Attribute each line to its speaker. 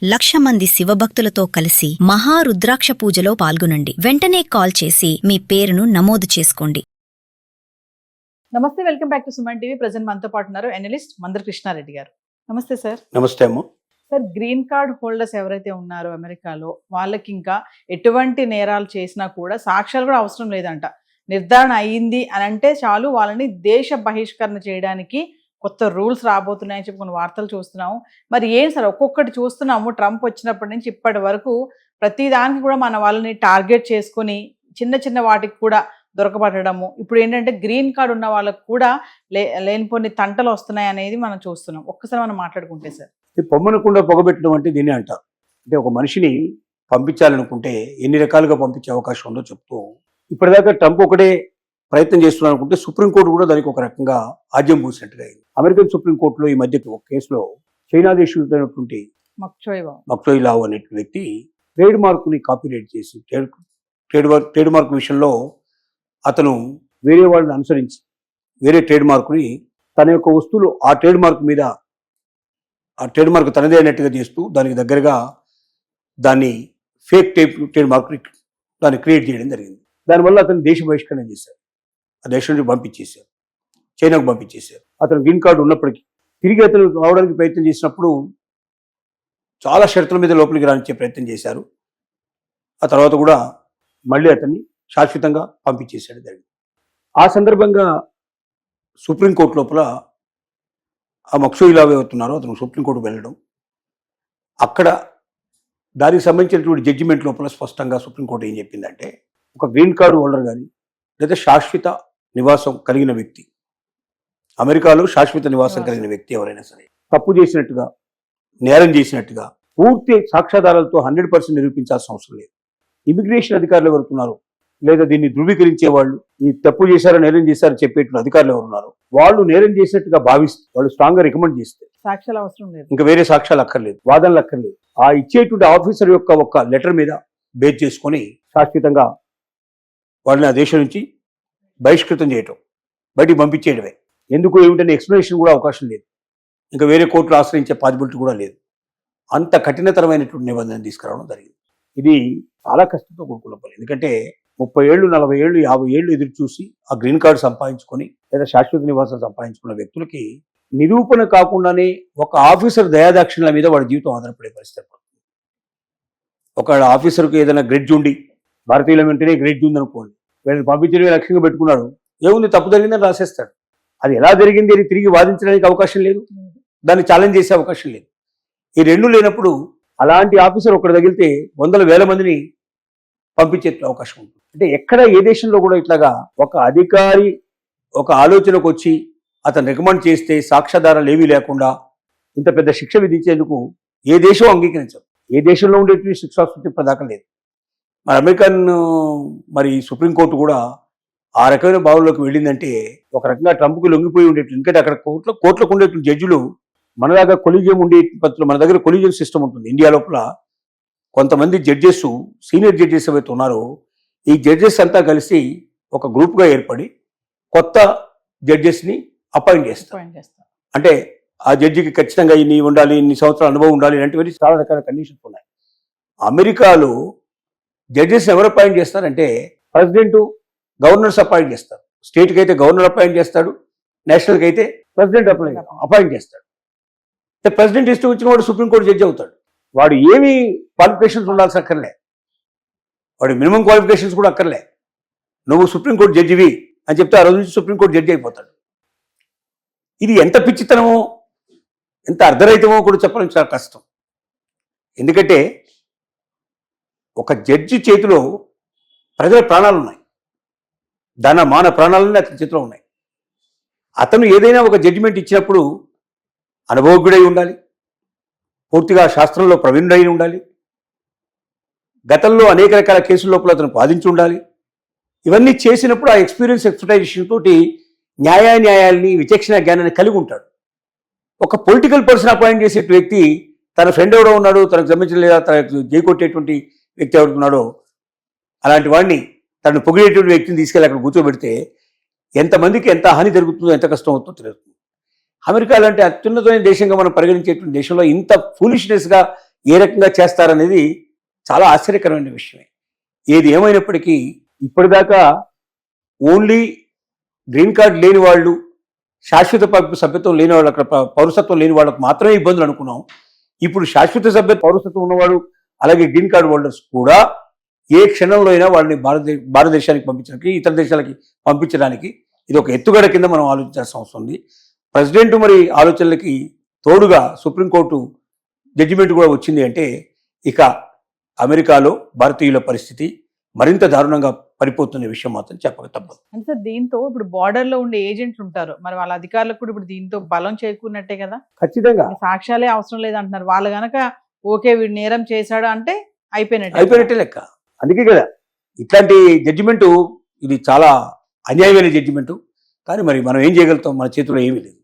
Speaker 1: 1,00,000 మంది శివభక్తులతో కలిసి మహారుద్రాక్ష పూజలో పాల్గొనండి. వెంటనే కాల్ చేసి మీ పేరును నమోదు చేసుకోండి.
Speaker 2: నమస్తే, welcome back to Suman TV. Present మనతో పాటు ఉన్నారు ఎనలిస్ట్ మందర కృష్ణారెడ్డి గారు. నమస్తే సార్.
Speaker 3: నమస్తే అమ్మ.
Speaker 2: సార్, గ్రీన్ కార్డ్ హోల్డర్స్ ఎవరైతే ఉన్నారో అమెరికాలో, వాళ్ళకి ఇంకా ఎటువంటి నేరాలు చేసినా కూడా సాక్ష్యాలు కూడా అవసరం లేదంట. నిర్ధారణ అయ్యింది అని అంటే చాలు వాళ్ళని దేశ బహిష్కరణ చేయడానికి కొత్త రూల్స్ రాబోతున్నాయని చెప్పి కొన్ని వార్తలు చూస్తున్నాము. మరి ఏం సార్, ఒక్కొక్కటి చూస్తున్నాము. ట్రంప్ వచ్చినప్పటి నుంచి ఇప్పటి వరకు ప్రతి దానికి కూడా మన వాళ్ళని టార్గెట్ చేసుకొని చిన్న చిన్న వాటికి కూడా దొరకబడము. ఇప్పుడు ఏంటంటే గ్రీన్ కార్డ్ ఉన్న వాళ్ళకు కూడా లేనిపోని తంటలు వస్తున్నాయి అనేది మనం చూస్తున్నాం. ఒక్కసారి మనం మాట్లాడుకుంటే సార్,
Speaker 3: పొమ్మనకుండా పొగబెట్టడం అంటే దీన్ని అంటారు. అంటే ఒక మనిషిని పంపించాలనుకుంటే ఎన్ని రకాలుగా పంపించే అవకాశం ఉందో చెప్తూ, ఇప్పటిదాకా ట్రంప్ ఒకటే ప్రయత్నం చేస్తున్నారు అనుకుంటే సుప్రీంకోర్టు కూడా దానికి ఒక రకంగా ఆజ్యం పూసినట్టుగా అయింది. అమెరికన్ సుప్రీంకోర్టులో ఈ మధ్య ఒక కేసులో చైనా దేశమైనటువంటి మక్చోయ్ లావ్ అనే వ్యక్తి ట్రేడ్ మార్కుని కాపీరైట్ చేసి ట్రేడ్ మార్క్ విషయంలో అతను వేరే వాళ్ళని అనుసరించి వేరే ట్రేడ్ మార్కుని తన యొక్క వస్తువులు ఆ ట్రేడ్ మార్క్ మీద ఆ ట్రేడ్ మార్క్ తనదే అయినట్టుగా చేస్తూ దానికి దగ్గరగా దాన్ని ఫేక్ ట్రేడ్ మార్క్ దాన్ని క్రియేట్ చేయడం జరిగింది. దానివల్ల అతను దేశ బహిష్కరణ చేశారు. ఆ దేశం నుంచి పంపించేశారు, చైనాకు పంపించేశారు. అతను గ్రీన్ కార్డు ఉన్నప్పటికీ తిరిగి అతను రావడానికి ప్రయత్నం చేసినప్పుడు చాలా షరతుల మీద లోపలికి రానిచ్చే ప్రయత్నం చేశారు. ఆ తర్వాత కూడా మళ్ళీ అతన్ని శాశ్వతంగా పంపించేశాడు దాన్ని. ఆ సందర్భంగా సుప్రీంకోర్టు లోపల ఆ మక్సూయి లావ్ అవుతున్నారో అతను సుప్రీంకోర్టు వెళ్ళడం, అక్కడ దానికి సంబంధించినటువంటి జడ్జిమెంట్ లోపల స్పష్టంగా సుప్రీంకోర్టు ఏం చెప్పిందంటే, ఒక గ్రీన్ కార్డు హోల్డర్ కానీ లేదా శాశ్వత నివాసం కలిగిన వ్యక్తి, అమెరికాలో శాశ్వత నివాసం కలిగిన వ్యక్తి ఎవరైనా సరే తప్పు చేసినట్టుగా నేరం చేసినట్టుగా పూర్తి సాక్ష్యాధారాలతో 100% నిరూపించాల్సిన అవసరం లేదు. ఇమిగ్రేషన్ అధికారులు ఎవరున్నారు లేదా దీన్ని ధృవీకరించే వాళ్ళు, ఈ తప్పు చేశారో నేరం చేశారో చెప్పేటువంటి అధికారులు ఎవరున్నారు, వాళ్ళు నేరం చేసినట్టుగా భావిస్తే వాళ్ళు స్ట్రాంగ్ గా రికమెండ్ చేస్తే
Speaker 2: సాక్ష్యాలు అవసరం లేదు,
Speaker 3: ఇంకా వేరే సాక్ష్యాలు అక్కర్లేదు, వాదనలు అక్కర్లేదు. ఆ ఇచ్చేటువంటి ఆఫీసర్ యొక్క ఒక లెటర్ మీద బేస్ చేసుకొని శాశ్వతంగా వాళ్ళని ఆ దేశం నుంచి బహిష్కృతం చేయటం, బయటికి పంపించేయడమే. ఎందుకు ఏమిటనే ఎక్స్ప్లెనేషన్ కూడా అవకాశం లేదు, ఇంకా వేరే కోర్టులు ఆశ్రయించే పాసిబిలిటీ కూడా లేదు. అంత కఠినతరమైనటువంటి నిబంధన తీసుకురావడం జరిగింది. ఇది చాలా కష్టంతో కూడుకున్న పని. ఎందుకంటే 30 ఏళ్ళు 40 ఏళ్ళు 50 ఏళ్ళు ఎదురు చూసి ఆ గ్రీన్ కార్డు సంపాదించుకొని లేదా శాశ్వత నివాసం సంపాదించుకున్న వ్యక్తులకి నిరూపణ కాకుండానే ఒక ఆఫీసర్ దయాదాక్షిణ్యాల మీద వాడి జీవితం ఆధారపడే పరిస్థితి. ఒక ఆఫీసర్కి ఏదైనా గ్రెడ్జ్ ఉండి, భారతీయుల వెంటనే గ్రెడ్జ్ ఉందనుకోండి, వీళ్ళని పంపించడమే లక్ష్యంగా పెట్టుకున్నాడు, ఏముంది తప్పు జరిగిందని రాసేస్తాడు. అది ఎలా జరిగింది అని తిరిగి వాదించడానికి అవకాశం లేదు, దాన్ని ఛాలెంజ్ చేసే అవకాశం లేదు. ఈ రెండు లేనప్పుడు అలాంటి ఆఫీసర్ ఒకటి తగిలితే 100,000 మందిని పంపించే అవకాశం ఉంటుంది. అంటే ఎక్కడ ఏ దేశంలో కూడా ఇట్లాగా ఒక అధికారి ఒక ఆలోచనకు వచ్చి అతను రికమెండ్ చేస్తే సాక్ష్యాధారాలు ఏమీ లేకుండా ఇంత పెద్ద శిక్ష విధించేందుకు ఏ దేశం అంగీకరించదు. ఏ దేశంలో ఉండేటువంటి శిక్షాస్మృతి ప్రదాకా లేదు. మరి అమెరికన్ సుప్రీంకోర్టు కూడా ఆ రకమైన భావంలోకి వెళ్ళిందంటే ఒక రకంగా ట్రంప్కి లొంగిపోయి ఉండేట్లు. ఎందుకంటే అక్కడ కోర్టులకు ఉండేటువంటి జడ్జిలు మనలాగా కొలీజియం ఉండే పద్ధతిలో, మన దగ్గర కొలీజియం సిస్టమ్ ఉంటుంది. ఇండియా లోపల కొంతమంది జడ్జెస్, సీనియర్ జడ్జెస్ ఏవైతే ఉన్నారో ఈ జడ్జెస్ అంతా కలిసి ఒక గ్రూప్గా ఏర్పడి కొత్త జడ్జెస్ని అపాయింట్ చేస్తారు. అంటే ఆ జడ్జికి ఖచ్చితంగా ఇన్ని ఉండాలి, ఇన్ని సంవత్సరాల అనుభవం ఉండాలి, ఇలాంటివన్నీ చాలా రకాల కండిషన్స్ ఉన్నాయి. అమెరికాలో జడ్జెస్ ఎవరు అపాయింట్ చేస్తారంటే ప్రెసిడెంట్, గవర్నర్స్ అపాయింట్ చేస్తారు. స్టేట్కి అయితే గవర్నర్ అపాయింట్ చేస్తాడు, నేషనల్కి అయితే ప్రెసిడెంట్ అపాయింట్ చేస్తాడు. అంటే ప్రెసిడెంట్ ఇష్టం వచ్చిన వాడు సుప్రీంకోర్టు జడ్జి అవుతాడు. వాడు ఏమి క్వాలిఫికేషన్స్ ఉండాల్సి అక్కర్లే, వాడు మినిమం క్వాలిఫికేషన్స్ కూడా అక్కర్లే. నువ్వు సుప్రీంకోర్టు జడ్జివి అని చెప్తే ఆ రోజు నుంచి సుప్రీంకోర్టు జడ్జి అయిపోతాడు. ఇది ఎంత పిచ్చితనమో ఎంత అర్ధరహితమో కూడా చెప్పడం చాలా కష్టం. ఎందుకంటే ఒక జడ్జి చేతిలో ప్రజల ప్రాణాలు ఉన్నాయి, మాన ప్రాణాలన్నీ అతని చేతిలో ఉన్నాయి. అతను ఏదైనా ఒక జడ్జిమెంట్ ఇచ్చినప్పుడు అనుభవజ్ఞుడై ఉండాలి, పూర్తిగా శాస్త్రంలో ప్రవీణుడై ఉండాలి, గతంలో అనేక రకాల కేసుల లోపల అతను వాదించి ఉండాలి. ఇవన్నీ చేసినప్పుడు ఆ ఎక్స్పీరియన్స్ ఎక్స్పర్టైజేషన్ తోటి న్యాయాల్ని విచక్షణ జ్ఞానాన్ని కలిగి ఉంటాడు. ఒక పొలిటికల్ పర్సన్ అపాయింట్ చేసే వ్యక్తి తన ఫ్రెండ్ ఎవడో ఉన్నాడు, తనకు సంబంధించిన లేదా తనకు జై కొట్టేటువంటి వ్యక్తి ఎవరున్నాడో అలాంటి వాడిని, తను పొగిడేటువంటి వ్యక్తిని తీసుకెళ్ళి అక్కడ కూర్చోబెడితే ఎంతమందికి ఎంత హాని జరుగుతుందో, ఎంత కష్టం అవుతుందో తెలుస్తుంది. అమెరికా లాంటి అత్యున్నతమైన దేశంగా మనం పరిగణించేటువంటి దేశంలో ఇంత ఫూలిష్నెస్గా ఏ రకంగా చేస్తారనేది చాలా ఆశ్చర్యకరమైన విషయమే. ఏది ఏమైనప్పటికీ ఇప్పటిదాకా ఓన్లీ గ్రీన్ కార్డ్ లేని వాళ్ళు, శాశ్వత సభ్యత్వం లేని వాళ్ళు, అక్కడ పౌరసత్వం లేని వాళ్ళకు మాత్రమే ఇబ్బందులు అనుకున్నాం. ఇప్పుడు శాశ్వత పౌరసత్వం ఉన్నవాడు అలాగే గ్రీన్ కార్డ్ హోల్డర్స్ కూడా ఏ క్షణంలో అయినా వాళ్ళని భారతదేశానికి పంపించడానికి, ఇతర దేశాలకి పంపించడానికి ఇది ఒక ఎత్తుగడ కింద మనం ఆలోచించాల్సిన అవసరం ఉంది. ప్రెసిడెంట్ మరి ఆలోచనలకి తోడుగా సుప్రీంకోర్టు జడ్జిమెంట్ కూడా వచ్చింది అంటే ఇక అమెరికాలో భారతీయుల పరిస్థితి మరింత దారుణంగా పడిపోతున్న విషయం మాత్రం చెప్పక తప్పదు.
Speaker 2: అంటే సార్ దీంతో ఇప్పుడు బార్డర్ లో ఉండే ఏజెంట్లు ఉంటారు, మరి వాళ్ళ అధికారులకు కూడా ఇప్పుడు దీంతో బలం చేకూరినట్టే కదా.
Speaker 3: ఖచ్చితంగా
Speaker 2: సాక్ష్యాలే అవసరం లేదంటున్నారు. వాళ్ళు గనక ఓకే వీడు నేరం చేశాడు అంటే అయిపోయినట్టే
Speaker 3: లెక్క. అందుకే కదా ఇట్లాంటి జడ్జిమెంటు, ఇది చాలా అన్యాయమైన జడ్జిమెంటు. కానీ మరి మనం ఏం చేయగలుగుతాం, మన చేతిలో ఏమీ లేదు.